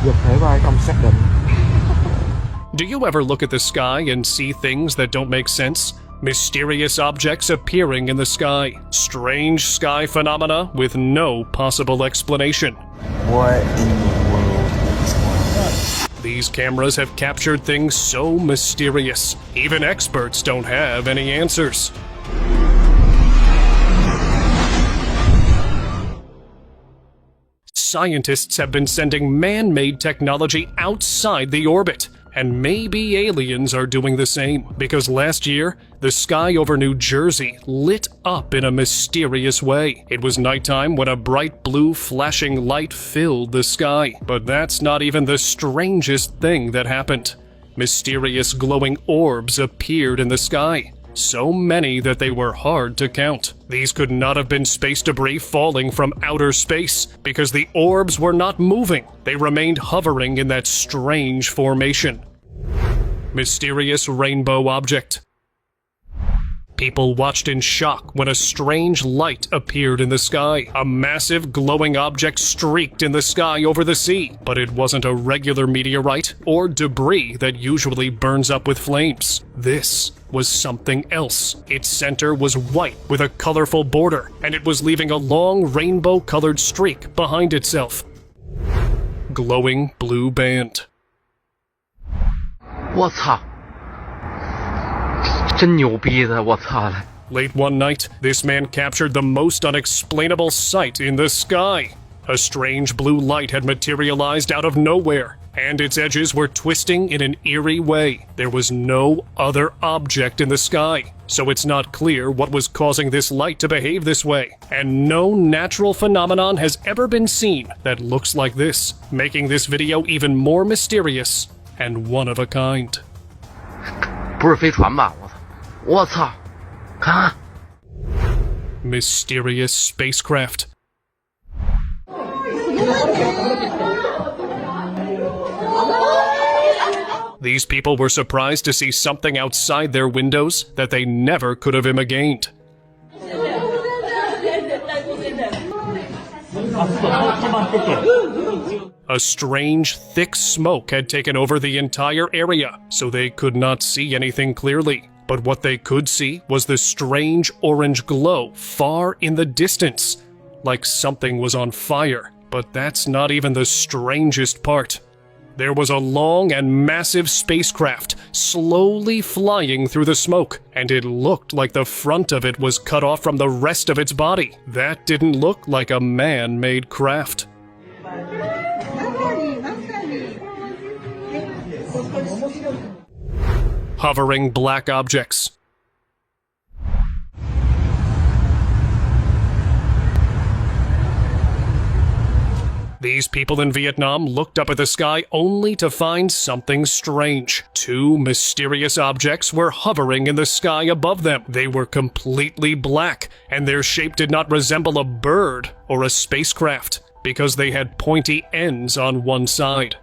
Vật thể bay không xác định. Do you ever look at the sky and see things that don't make sense? Mysterious objects appearing in the sky. Strange sky phenomena with no possible explanation. What in the world is going on? These cameras have captured things so mysterious. Even experts don't have any answers. Scientists have been sending man-made technology outside the orbit. And maybe aliens are doing the same, because last year, the sky over New Jersey lit up in a mysterious way. It was nighttime when a bright blue flashing light filled the sky. But that's not even the strangest thing that happened. Mysterious glowing orbs appeared in the sky. So many that they were hard to count. These could not have been space debris falling from outer space, because the orbs were not moving. They remained hovering in that strange formation. Mysterious rainbow object. People watched in shock when a strange light appeared in the sky. A massive glowing object streaked in the sky over the sea, but it wasn't a regular meteorite or debris that usually burns up with flames. This was something else. Its center was white with a colorful border, and it was leaving a long rainbow-colored streak behind itself. Glowing blue band. 我操！真牛逼的，我操了！ Late one night, this man captured the most unexplainable sight in the sky. A strange blue light had materialized out of nowhere, and its edges were twisting in an eerie way. There was no other object in the sky, so it's not clear what was causing this light to behave this way. And no natural phenomenon has ever been seen that looks like this, making this video even more mysterious and one of a kind. 不是飞船吧？我操！看看。 Mysterious spacecraft. These people were surprised to see something outside their windows that they never could have imagined. A strange, thick smoke had taken over the entire area, so they could not see anything clearly. But what they could see was the strange orange glow far in the distance, like something was on fire. But that's not even the strangest part. There was a long and massive spacecraft slowly flying through the smoke, and it looked like the front of it was cut off from the rest of its body. That didn't look like a man-made craft. Hovering black objects. These people in Vietnam looked up at the sky only to find something strange. Two mysterious objects were hovering in the sky above them. They were completely black, and their shape did not resemble a bird or a spacecraft, because they had pointy ends on one side.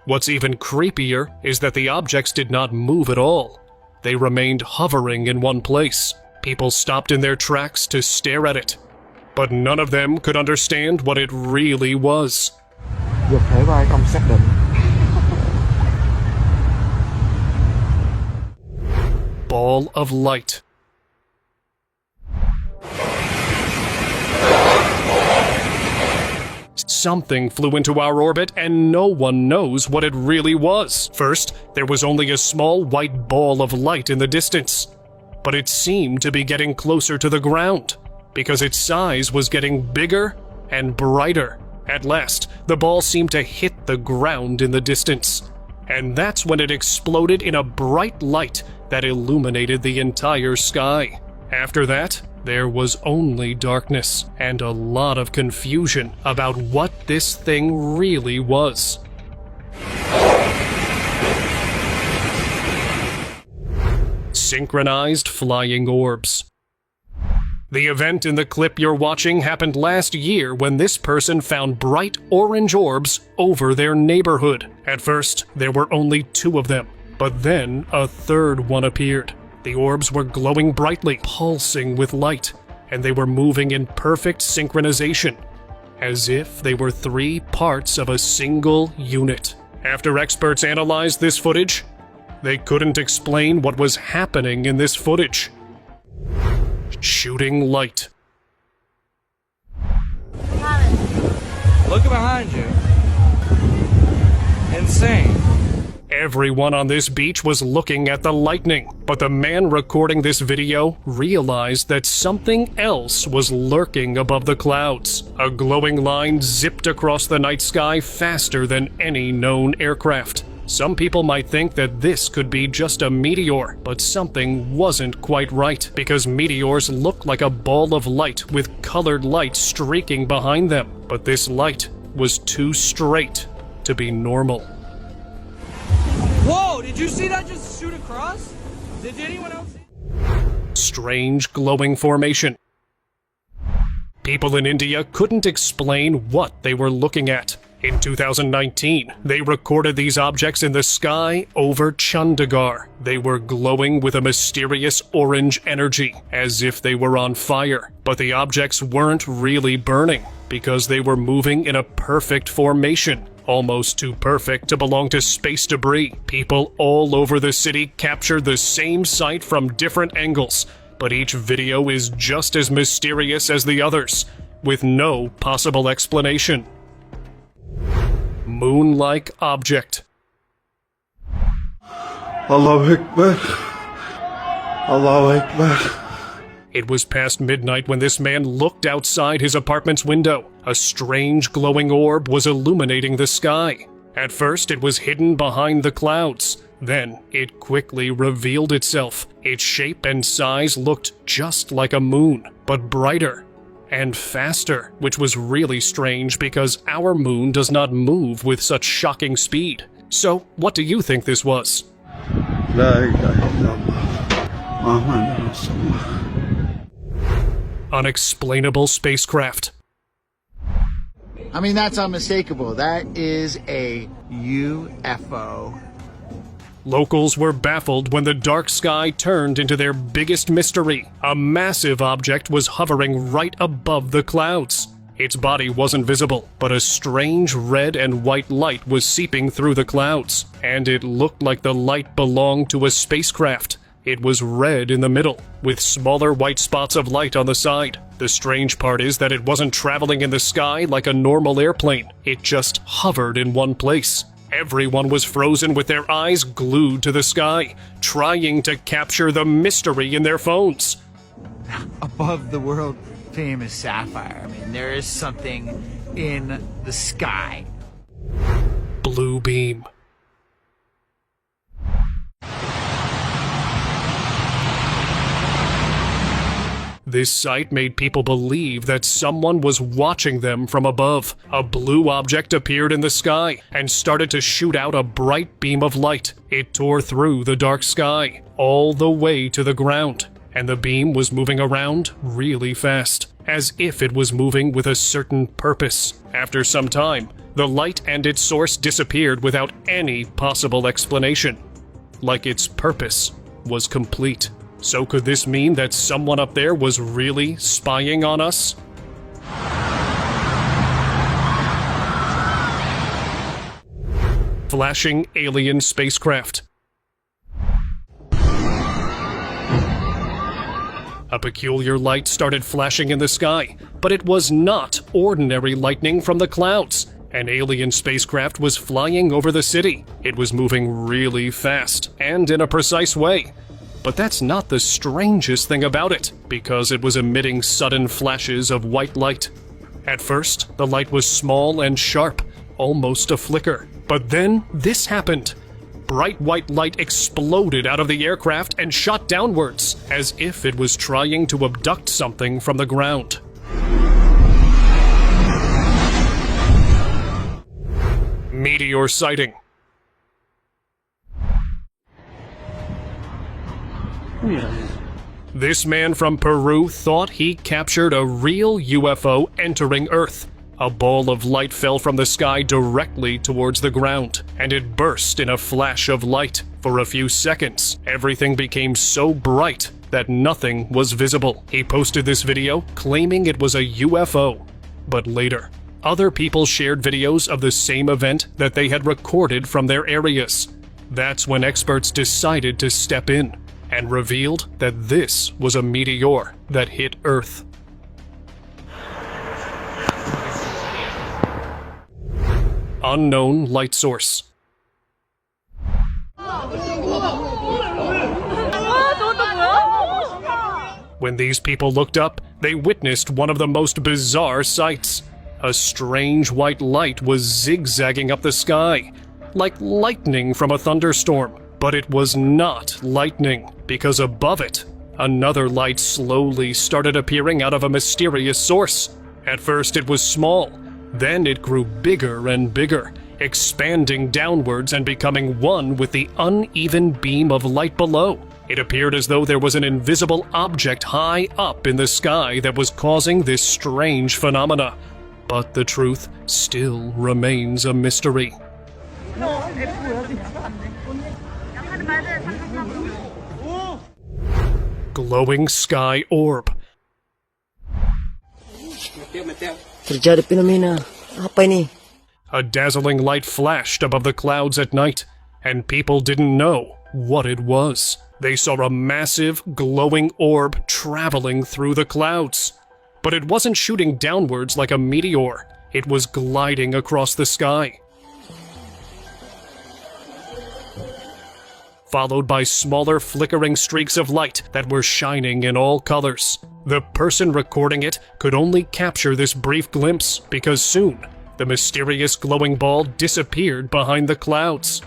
What's even creepier is that the objects did not move at all. They remained hovering in one place. People stopped in their tracks to stare at it. But none of them could understand what it really was. Vật thể bay không xác định. Ball of light. Something flew into our orbit, and no one knows what it really was. First, there was only a small white ball of light in the distance, but it seemed to be getting closer to the ground, because its size was getting bigger and brighter. At last, the ball seemed to hit the ground in the distance, and that's when it exploded in a bright light that illuminated the entire sky. After that, there was only darkness and a lot of confusion about what this thing really was. Synchronized flying orbs. The event in the clip you're watching happened last year when this person found bright orange orbs over their neighborhood. At first, there were only 2 of them, but then a third one appeared. The orbs were glowing brightly, pulsing with light, and they were moving in perfect synchronization. as if they were 3 parts of a single unit. After experts analyzed this footage, they couldn't explain what was happening in this footage. Shooting light. Look behind you. Insane. Everyone on this beach was looking at the lightning, but the man recording this video realized that something else was lurking above the clouds. A glowing line zipped across the night sky faster than any known aircraft. Some people might think that this could be just a meteor, but something wasn't quite right, because meteors look like a ball of light with colored light streaking behind them. But this light was too straight to be normal. Whoa, did you see that just shoot across? Did anyone else see? Strange glowing formation. People in India couldn't explain what they were looking at. In 2019, they recorded these objects in the sky over Chandigarh. They were glowing with a mysterious orange energy, as if they were on fire. But the objects weren't really burning, because they were moving in a perfect formation, almost too perfect to belong to space debris. People all over the city captured the same sight from different angles, but each video is just as mysterious as the others, with no possible explanation. Moon-like object. Allahu Akbar. Allahu Akbar. It was past midnight when this man looked outside his apartment's window. A strange glowing orb was illuminating the sky. At first, it was hidden behind the clouds. Then, it quickly revealed itself. Its shape and size looked just like a moon, but brighter and faster, which was really strange because our moon does not move with such shocking speed. So, what do you think this was? La ilaha illallah. Muhammad Rasulullah. Unexplainable spacecraft. I mean, that's unmistakable. That is a UFO. Locals were baffled when the dark sky turned into their biggest mystery. A massive object was hovering right above the clouds. Its body wasn't visible, but a strange red and white light was seeping through the clouds, and it looked like the light belonged to a spacecraft. It was red in the middle, with smaller white spots of light on the side. The strange part is that it wasn't traveling in the sky like a normal airplane. It just hovered in one place. Everyone was frozen with their eyes glued to the sky, trying to capture the mystery in their phones. Above the world famous sapphire. I mean, there is something in the sky. Blue beam. This sight made people believe that someone was watching them from above. A blue object appeared in the sky and started to shoot out a bright beam of light. It tore through the dark sky, all the way to the ground, and the beam was moving around really fast, as if it was moving with a certain purpose. After some time, the light and its source disappeared without any possible explanation, like its purpose was complete. So could this mean that someone up there was really spying on us? Flashing alien spacecraft. A peculiar light started flashing in the sky, but it was not ordinary lightning from the clouds. An alien spacecraft was flying over the city. It was moving really fast and in a precise way. But that's not the strangest thing about it, because it was emitting sudden flashes of white light. At first, the light was small and sharp, almost a flicker. But then this happened. Bright white light exploded out of the aircraft and shot downwards, as if it was trying to abduct something from the ground. Meteor sighting. This man from Peru thought he captured a real UFO entering Earth. A ball of light fell from the sky directly towards the ground, and it burst in a flash of light. For a few seconds, everything became so bright that nothing was visible. He posted this video claiming it was a UFO, but later, other people shared videos of the same event that they had recorded from their areas. That's when experts decided to step in and revealed that this was a meteor that hit Earth. Unknown light source. When these people looked up, they witnessed one of the most bizarre sights. A strange white light was zigzagging up the sky, like lightning from a thunderstorm. But it was not lightning, because above it, another light slowly started appearing out of a mysterious source. At first it was small, then it grew bigger and bigger, expanding downwards and becoming one with the uneven beam of light below. It appeared as though there was an invisible object high up in the sky that was causing this strange phenomena. But the truth still remains a mystery. Glowing sky orb. Terjadi fenomena. Apa ini? A dazzling light flashed above the clouds at night, and people didn't know what it was. They saw a massive, glowing orb traveling through the clouds. But it wasn't shooting downwards like a meteor. It was gliding across the sky. Followed by smaller flickering streaks of light that were shining in all colors. The person recording it could only capture this brief glimpse because soon the mysterious glowing ball disappeared behind the clouds.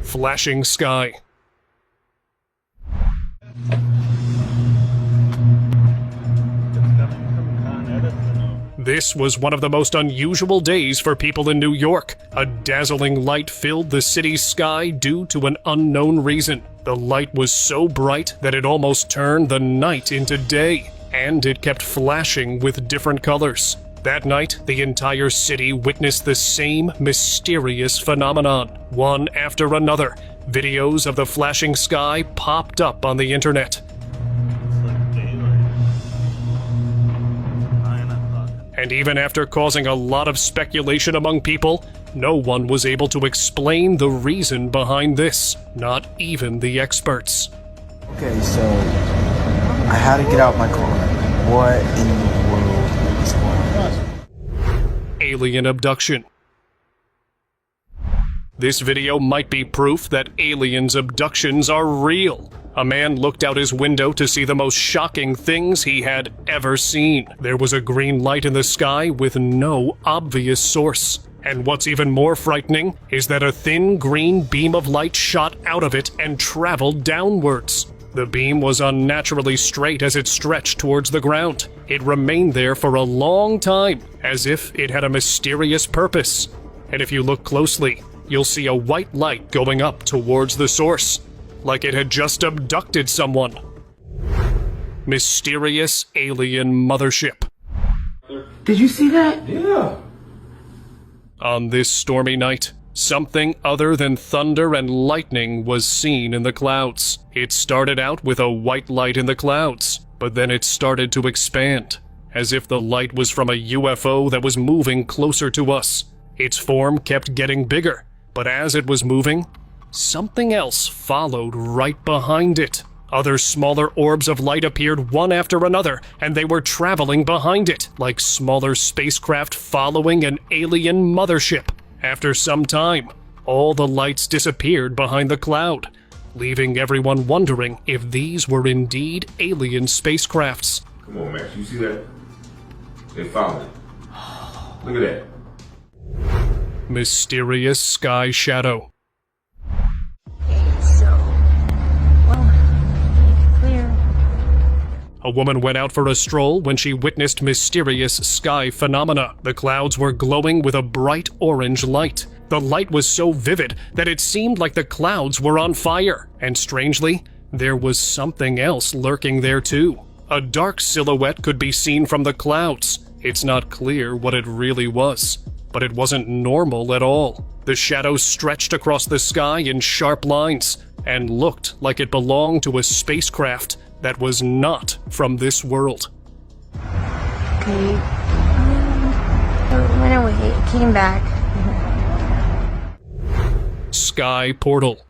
Flashing sky. This was one of the most unusual days for people in New York. A dazzling light filled the city's sky due to an unknown reason. The light was so bright that it almost turned the night into day, and it kept flashing with different colors. That night, the entire city witnessed the same mysterious phenomenon. One after another, videos of the flashing sky popped up on the internet. And even after causing a lot of speculation among people, no one was able to explain the reason behind this, not even the experts. Okay, so I had to get out my car. What in the world is going on? Alien abduction. This video might be proof that aliens' abductions are real. A man looked out his window to see the most shocking things he had ever seen. There was a green light in the sky with no obvious source. And what's even more frightening is that a thin green beam of light shot out of it and traveled downwards. The beam was unnaturally straight as it stretched towards the ground. It remained there for a long time, as if it had a mysterious purpose. And if you look closely, you'll see a white light going up towards the source, like it had just abducted someone. Mysterious alien mothership. Did you see that? Yeah. On this stormy night, something other than thunder and lightning was seen in the clouds. It started out with a white light in the clouds, but then it started to expand, as if the light was from a UFO that was moving closer to us. Its form kept getting bigger, but as it was moving, something else followed right behind it. Other smaller orbs of light appeared one after another, and they were traveling behind it, like smaller spacecraft following an alien mothership. After some time, all the lights disappeared behind the cloud, leaving everyone wondering if these were indeed alien spacecrafts. Come on, Max, you see that? They found it. Look at that. Mysterious sky shadow. A woman went out for a stroll when she witnessed mysterious sky phenomena. The clouds were glowing with a bright orange light. The light was so vivid that it seemed like the clouds were on fire. And strangely, there was something else lurking there too. A dark silhouette could be seen from the clouds. It's not clear what it really was, but it wasn't normal at all. The shadow stretched across the sky in sharp lines and looked like it belonged to a spacecraft that was not from this world. Okay. It went away. It came back. Sky Portal.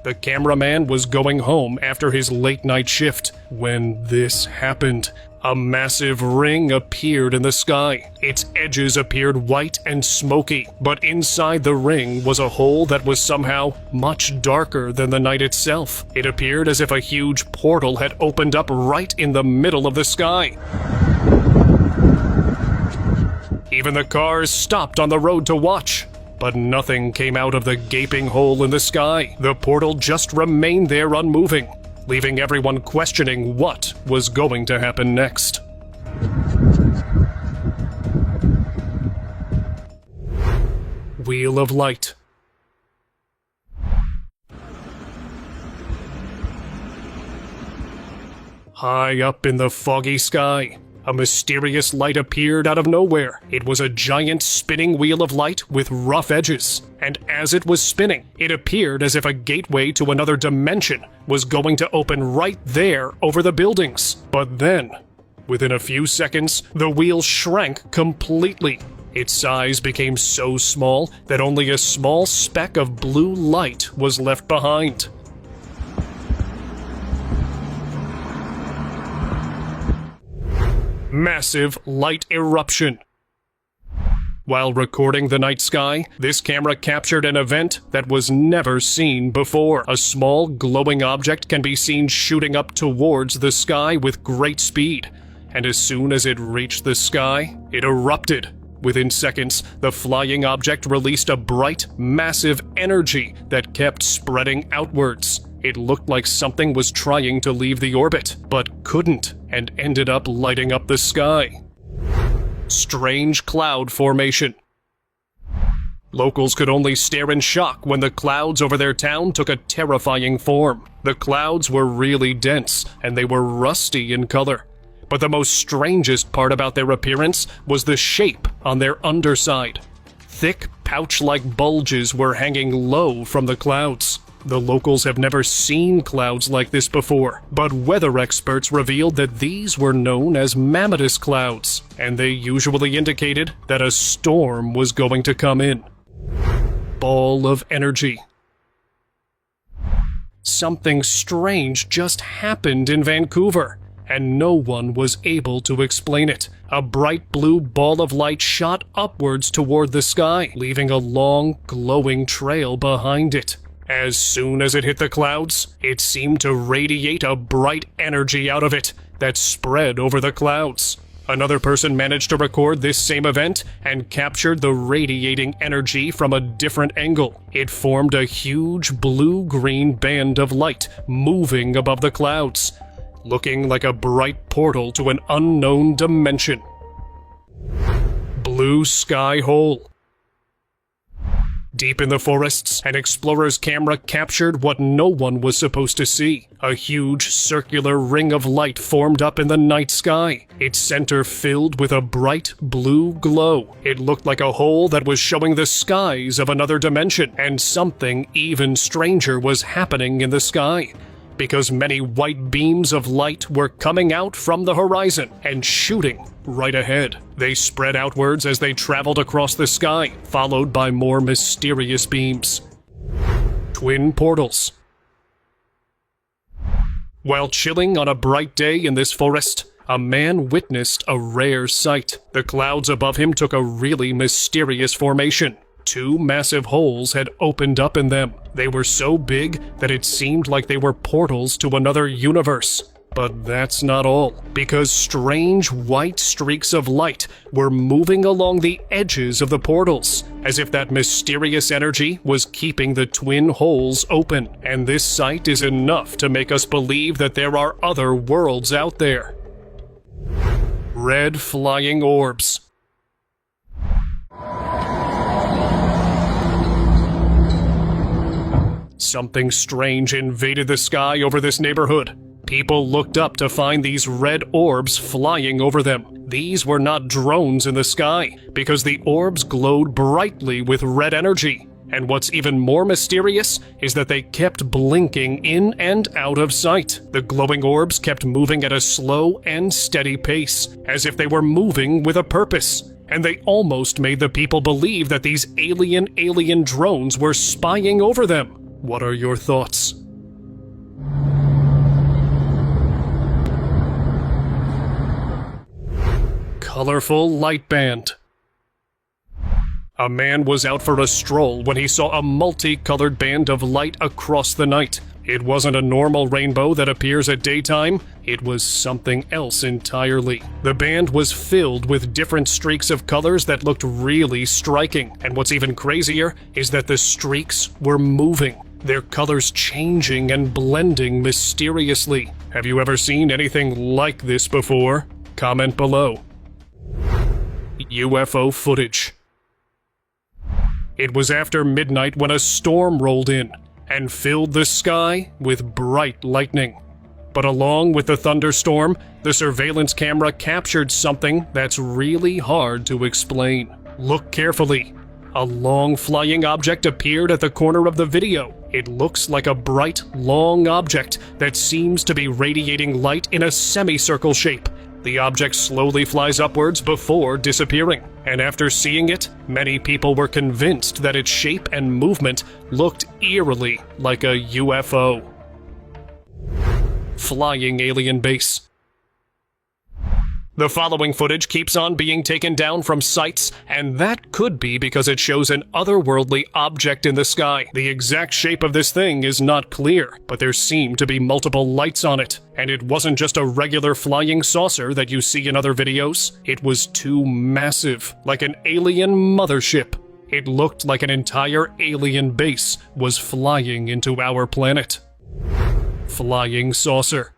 The cameraman was going home after his late-night shift when this happened. A massive ring appeared in the sky. Its edges appeared white and smoky, but inside the ring was a hole that was somehow much darker than the night itself. It appeared as if a huge portal had opened up right in the middle of the sky. Even the cars stopped on the road to watch. But nothing came out of the gaping hole in the sky. The portal just remained there unmoving, leaving everyone questioning what was going to happen next. Wheel of Light. High up in the foggy sky, a mysterious light appeared out of nowhere. It was a giant spinning wheel of light with rough edges, and as it was spinning, it appeared as if a gateway to another dimension was going to open right there over the buildings. But then, within a few seconds, the wheel shrank completely. Its size became so small that only a small speck of blue light was left behind. Massive light eruption. While recording the night sky, this camera captured an event that was never seen before. A small glowing object can be seen shooting up towards the sky with great speed, and as soon as it reached the sky, it erupted. Within seconds, the flying object released a bright, massive energy that kept spreading outwards. It looked like something was trying to leave the orbit, but couldn't, and ended up lighting up the sky. Strange cloud formation. Locals could only stare in shock when the clouds over their town took a terrifying form. The clouds were really dense, and they were rusty in color. But the most strangest part about their appearance was the shape on their underside. Thick, pouch-like bulges were hanging low from the clouds. The locals have never seen clouds like this before, but weather experts revealed that these were known as mammatus clouds, and they usually indicated that a storm was going to come in. Ball of energy. Something strange just happened in Vancouver, and no one was able to explain it. A bright blue ball of light shot upwards toward the sky, leaving a long, glowing trail behind it. As soon as it hit the clouds, it seemed to radiate a bright energy out of it that spread over the clouds. Another person managed to record this same event and captured the radiating energy from a different angle. It formed a huge blue-green band of light moving above the clouds, looking like a bright portal to an unknown dimension. Blue Sky Hole. Deep in the forests, an explorer's camera captured what no one was supposed to see. A huge circular ring of light formed up in the night sky, its center filled with a bright blue glow. It looked like a hole that was showing the skies of another dimension, and something even stranger was happening in the sky, because many white beams of light were coming out from the horizon and shooting right ahead. They spread outwards as they traveled across the sky, followed by more mysterious beams. Twin portals. While chilling on a bright day in this forest, a man witnessed a rare sight. The clouds above him took a really mysterious formation. Two massive holes had opened up in them. They were so big that it seemed like they were portals to another universe. But that's not all, because strange white streaks of light were moving along the edges of the portals, as if that mysterious energy was keeping the twin holes open. And this sight is enough to make us believe that there are other worlds out there. Red flying orbs. Something strange invaded the sky over this neighborhood. People looked up to find these red orbs flying over them. These were not drones in the sky, because the orbs glowed brightly with red energy, And what's even more mysterious is that they kept blinking in and out of sight. The glowing orbs kept moving at a slow and steady pace, as if they were moving with a purpose. And they almost made the people believe that these alien drones were spying over them. What are your thoughts? Colorful light band. A man was out for a stroll when he saw a multicolored band of light across the night. It wasn't a normal rainbow that appears at daytime, it was something else entirely. The band was filled with different streaks of colors that looked really striking, and what's even crazier is that the streaks were moving, their colors changing and blending mysteriously. Have you ever seen anything like this before? Comment below. UFO footage. It was after midnight when a storm rolled in and filled the sky with bright lightning. But along with the thunderstorm, the surveillance camera captured something that's really hard to explain. Look carefully. A long flying object appeared at the corner of the video. It looks like a bright, long object that seems to be radiating light in a semicircle shape. The object slowly flies upwards before disappearing, and after seeing it, many people were convinced that its shape and movement looked eerily like a UFO. Flying alien base. The following footage keeps on being taken down from sites, and that could be because it shows an otherworldly object in the sky. The exact shape of this thing is not clear, but there seem to be multiple lights on it. And it wasn't just a regular flying saucer that you see in other videos. It was too massive, like an alien mothership. It looked like an entire alien base was flying into our planet. Flying saucer.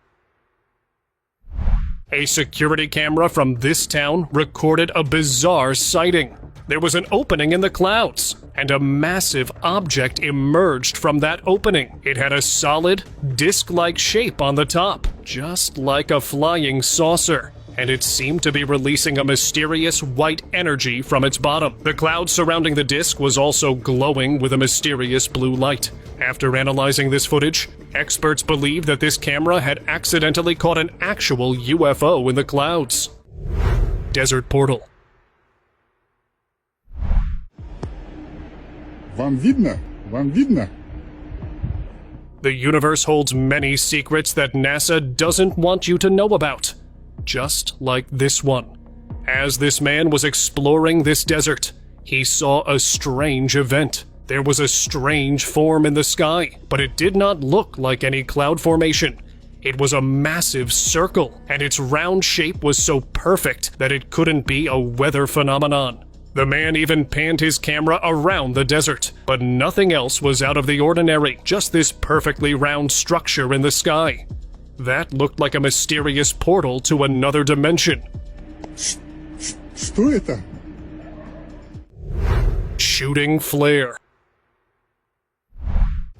A security camera from this town recorded a bizarre sighting. There was an opening in the clouds, and a massive object emerged from that opening. It had a solid, disc-like shape on the top, just like a flying saucer, and it seemed to be releasing a mysterious white energy from its bottom. The cloud surrounding the disc was also glowing with a mysterious blue light. After analyzing this footage, experts believe that this camera had accidentally caught an actual UFO in the clouds. Desert portal. Вам видно? Вам видно? The universe holds many secrets that NASA doesn't want you to know about. Just like this one. As this man was exploring this desert, he saw a strange event. There was a strange form in the sky, but it did not look like any cloud formation. It was a massive circle, and its round shape was so perfect that it couldn't be a weather phenomenon. The man even panned his camera around the desert, but nothing else was out of the ordinary, just this perfectly round structure in the sky. That looked like a mysterious portal to another dimension. Что это? Shooting flare.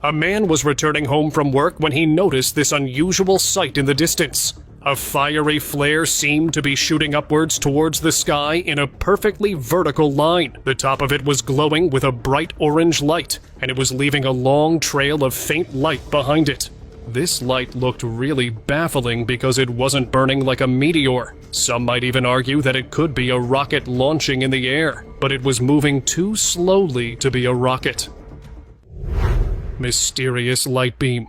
A man was returning home from work when he noticed this unusual sight in the distance. A fiery flare seemed to be shooting upwards towards the sky in a perfectly vertical line. The top of it was glowing with a bright orange light, and it was leaving a long trail of faint light behind it. This light looked really baffling because it wasn't burning like a meteor. Some might even argue that it could be a rocket launching in the air, but it was moving too slowly to be a rocket. Mysterious light beam.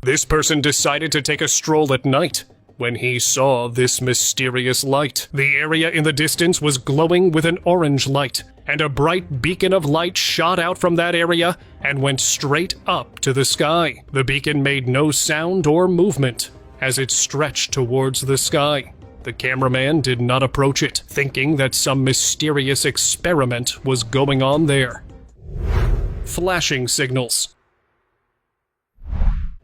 This person decided to take a stroll at night when he saw this mysterious light. The area in the distance was glowing with an orange light, and a bright beacon of light shot out from that area and went straight up to the sky. The beacon made no sound or movement as it stretched towards the sky. The cameraman did not approach it, thinking that some mysterious experiment was going on there. Flashing signals.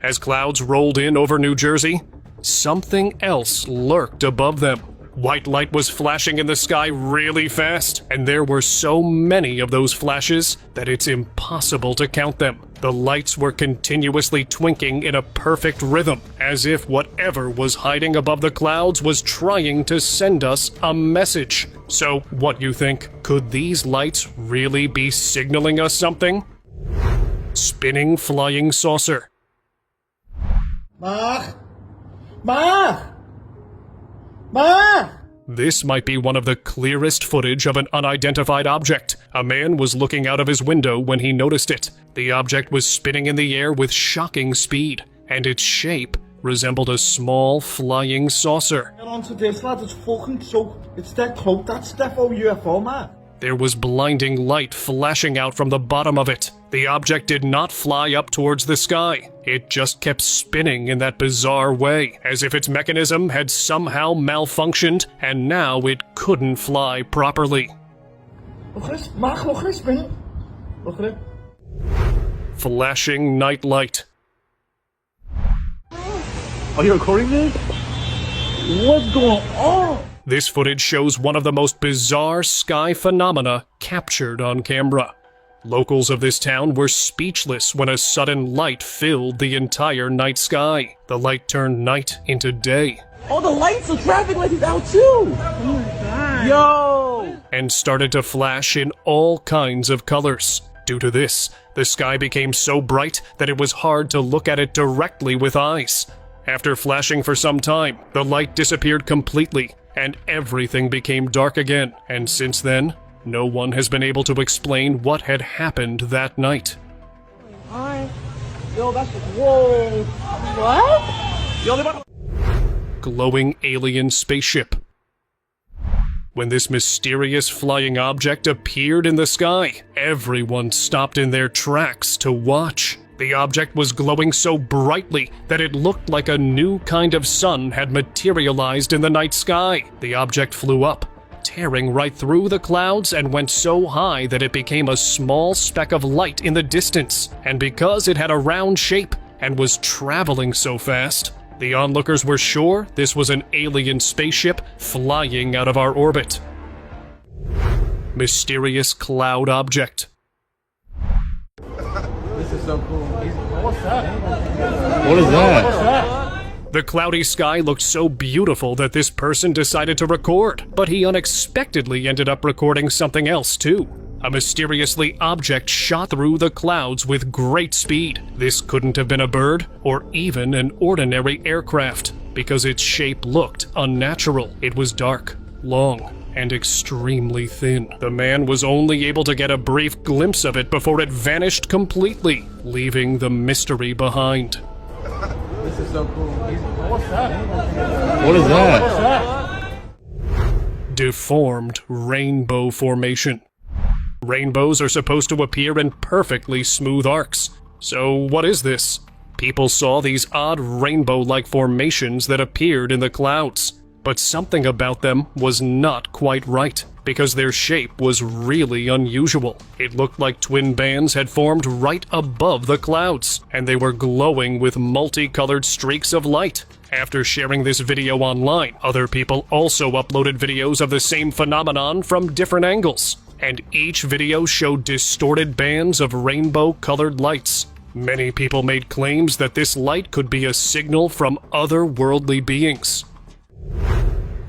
As clouds rolled in over New Jersey, something else lurked above them. White light was flashing in the sky really fast, and there were so many of those flashes that it's impossible to count them. The lights were continuously twinkling in a perfect rhythm, as if whatever was hiding above the clouds was trying to send us a message. So, what you think? Could these lights really be signaling us something? Spinning flying saucer. Mark! This might be one of the clearest footage of an unidentified object. A man was looking out of his window when he noticed it. The object was spinning in the air with shocking speed, and its shape resembled a small flying saucer. Get onto this, lad. It's fucking so. It's that cloak. That's defo UFO, man. There was blinding light flashing out from the bottom of it. The object did not fly up towards the sky. It just kept spinning in that bizarre way, as if its mechanism had somehow malfunctioned, and now it couldn't fly properly. Look at this. Mark, look at this, spinning. Look at it. Flashing night light. Are you recording me? What's going on? This footage shows one of the most bizarre sky phenomena captured on camera. Locals of this town were speechless when a sudden light filled the entire night sky. The light turned night into day. Oh, the lights, the traffic light is out too! Oh my god. Yo! And started to flash in all kinds of colors. Due to this, the sky became so bright that it was hard to look at it directly with eyes. After flashing for some time, the light disappeared completely, and everything became dark again. And since then, no one has been able to explain what had happened that night. Hi. Yo, that's... Whoa. What? Yo, Glowing alien spaceship. When this mysterious flying object appeared in the sky, everyone stopped in their tracks to watch. The object was glowing so brightly that it looked like a new kind of sun had materialized in the night sky. The object flew up, tearing right through the clouds, and went so high that it became a small speck of light in the distance. And because it had a round shape and was traveling so fast, the onlookers were sure this was an alien spaceship flying out of our orbit. Mysterious cloud object. So cool. what's that? What is that? The cloudy sky looked so beautiful that this person decided to record, but he unexpectedly ended up recording something else too. A mysteriously object shot through the clouds with great speed. This couldn't have been a bird or even an ordinary aircraft, because its shape looked unnatural. It was dark, long, and extremely thin. The man was only able to get a brief glimpse of it before it vanished completely, leaving the mystery behind. This is so cool. What's that? What is that? Deformed rainbow formation. Rainbows are supposed to appear in perfectly smooth arcs. So what is this? People saw these odd rainbow-like formations that appeared in the clouds. But something about them was not quite right, because their shape was really unusual. It looked like twin bands had formed right above the clouds, and they were glowing with multicolored streaks of light. After sharing this video online, other people also uploaded videos of the same phenomenon from different angles, and each video showed distorted bands of rainbow-colored lights. Many people made claims that this light could be a signal from otherworldly beings.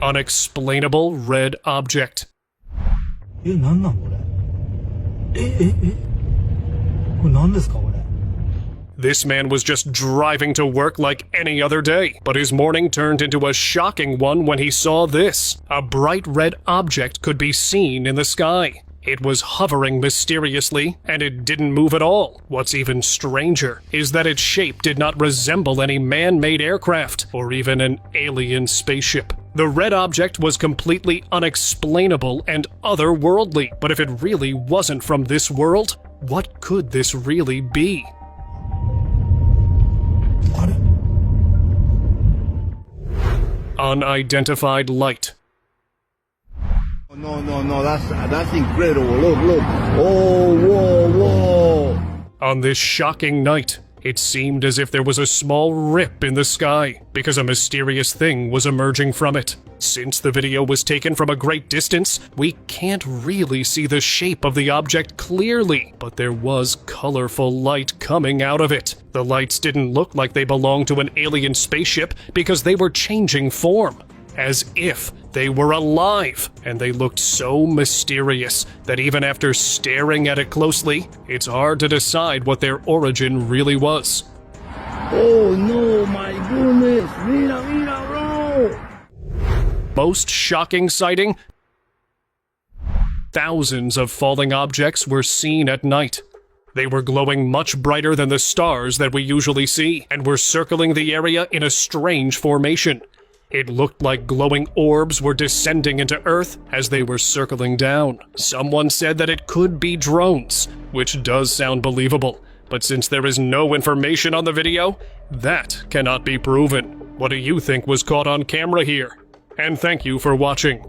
Unexplainable red object. This man was just driving to work like any other day, but his morning turned into a shocking one when he saw this. A bright red object could be seen in the sky. It was hovering mysteriously, and it didn't move at all. What's even stranger is that its shape did not resemble any man-made aircraft, or even an alien spaceship. The red object was completely unexplainable and otherworldly, but if it really wasn't from this world, what could this really be? What? Unidentified light. No, that's incredible. Look. Oh, whoa. On this shocking night, It seemed as if there was a small rip in the sky, because a mysterious thing was emerging from it. Since the video was taken from a great distance, we can't really see the shape of the object clearly, but there was colorful light coming out of it. The lights didn't look like they belonged to an alien spaceship because they were changing form, as if they were alive, and they looked so mysterious that even after staring at it closely, it's hard to decide what their origin really was. Oh no, my goodness. Mira, mira, bro. Most shocking sighting? Thousands of falling objects were seen at night. They were glowing much brighter than the stars that we usually see, and were circling the area in a strange formation. It looked like glowing orbs were descending into Earth as they were circling down. Someone said that it could be drones, which does sound believable, but since there is no information on the video, that cannot be proven. What do you think was caught on camera here? And thank you for watching.